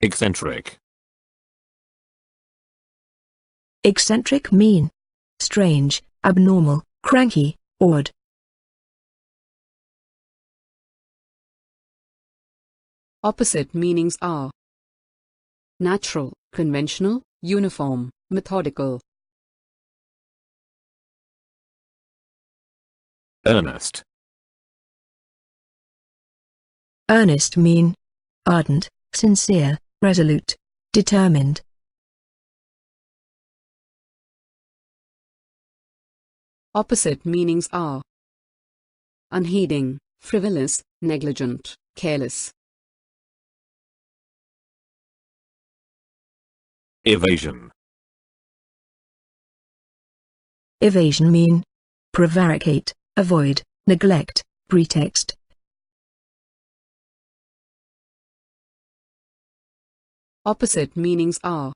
Eccentric. Eccentric mean strange, abnormal, cranky, odd. Opposite meanings are natural, conventional, uniform, methodical. Earnest. Earnest mean ardent, sincere, resolute, determined. Opposite meanings are unheeding, frivolous, negligent, careless. Evasion. Evasion mean prevaricate, avoid, neglect, pretext. Opposite meanings are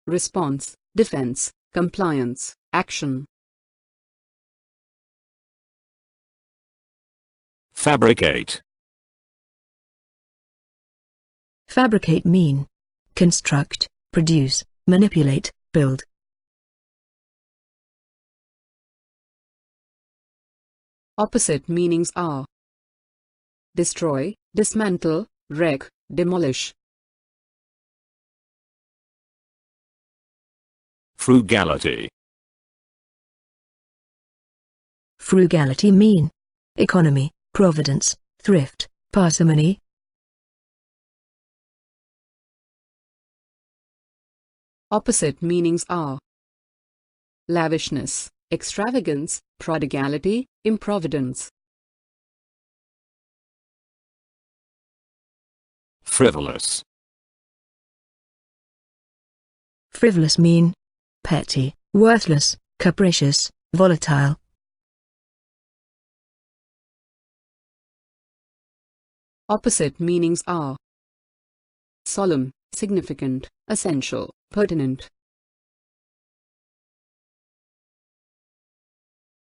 response, defense, compliance, action. Fabricate. Fabricate mean construct, produce, manipulate, build. Opposite meanings are destroy, dismantle, wreck, demolish. Frugality. Frugality mean economy, providence, thrift, parsimony. Opposite meanings are lavishness, extravagance, prodigality, improvidence. Frivolous. Frivolous mean petty, worthless, capricious, volatile. Opposite meanings are solemn, significant, essential, pertinent.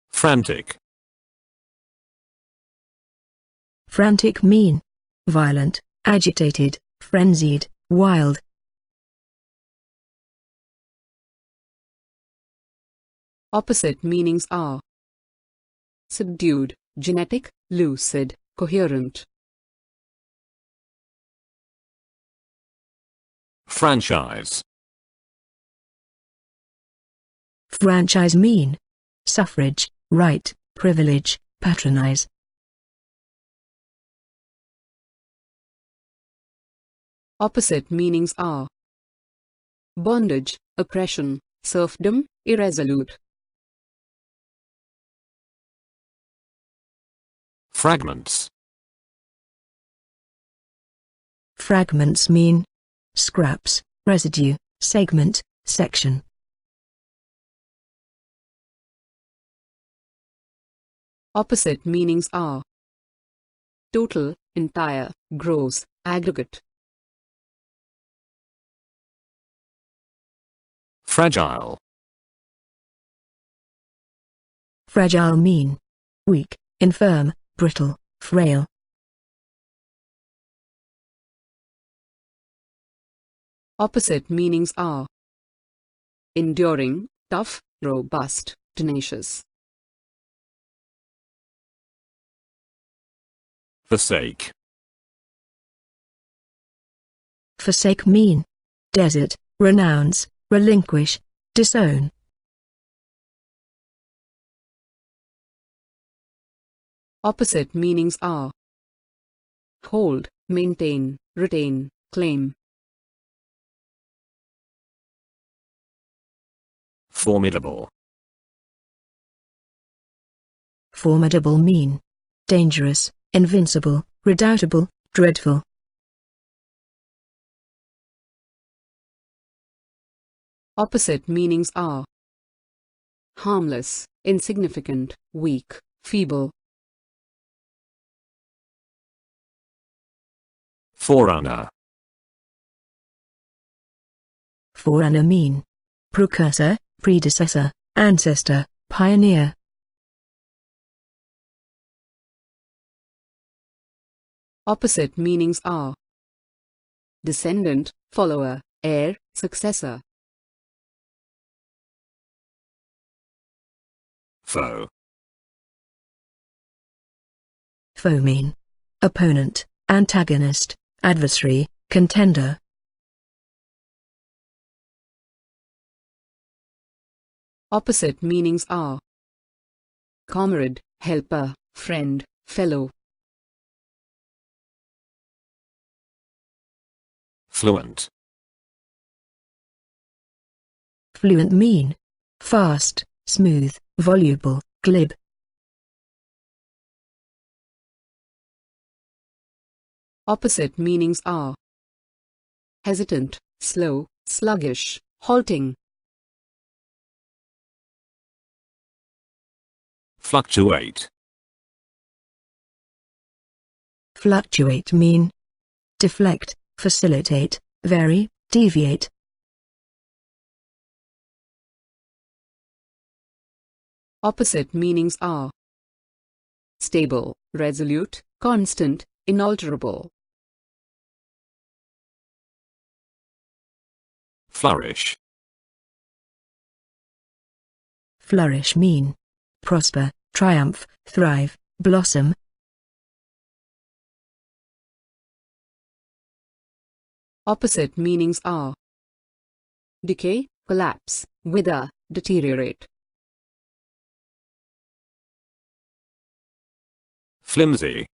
Frantic. Frantic mean violent, agitated, frenzied, wild. Opposite meanings are subdued, genetic, lucid, coherent. Franchise. Franchise mean suffrage, right, privilege, patronize. Opposite meanings are bondage, oppression, serfdom, irresolute. Fragments. Fragments mean scraps, residue, segment, section. Opposite meanings are total, entire, gross, aggregate. Fragile. Fragile mean weak, infirm, brittle, frail. Opposite meanings are enduring, tough, robust, tenacious. Forsake. Forsake mean desert, renounce, relinquish, disown. Opposite meanings are hold, maintain, retain, claim. Formidable. Formidable mean dangerous, invincible, redoubtable, dreadful. Opposite meanings are harmless, insignificant, weak, feeble. Forerunner. Forerunner mean precursor, predecessor, ancestor, pioneer. Opposite meanings are descendant, follower, heir, successor. Foe. Foe mean opponent, antagonist, adversary, contender. Opposite meanings are comrade, helper, friend, fellow. Fluent. Fluent mean fast, smooth, voluble, glib. Opposite meanings are hesitant, slow, sluggish, halting. Fluctuate. Fluctuate mean deflect, facilitate, vary, deviate. Opposite meanings are stable, resolute, constant, inalterable. Flourish. Flourish mean prosper, triumph, thrive, blossom. Opposite meanings are decay, collapse, wither, deteriorate. Flimsy.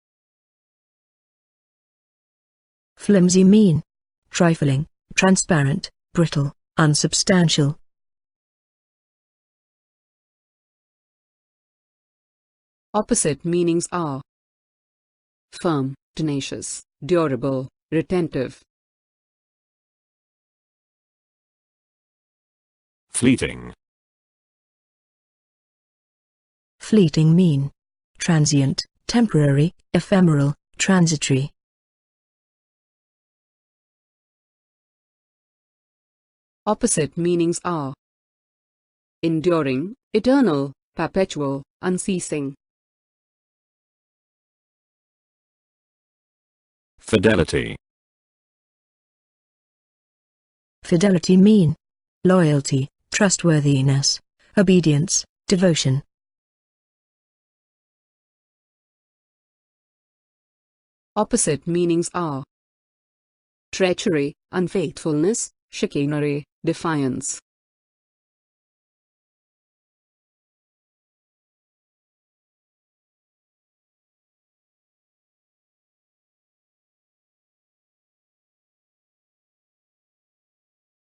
Flimsy mean trifling, transparent, brittle, unsubstantial. Opposite meanings are firm, tenacious, durable, retentive. Fleeting. Fleeting mean transient, temporary, ephemeral, transitory. Opposite meanings are enduring, eternal, perpetual, unceasing. Fidelity. Fidelity mean loyalty, trustworthiness, obedience, devotion. Opposite meanings are treachery, unfaithfulness, chicanery, defiance.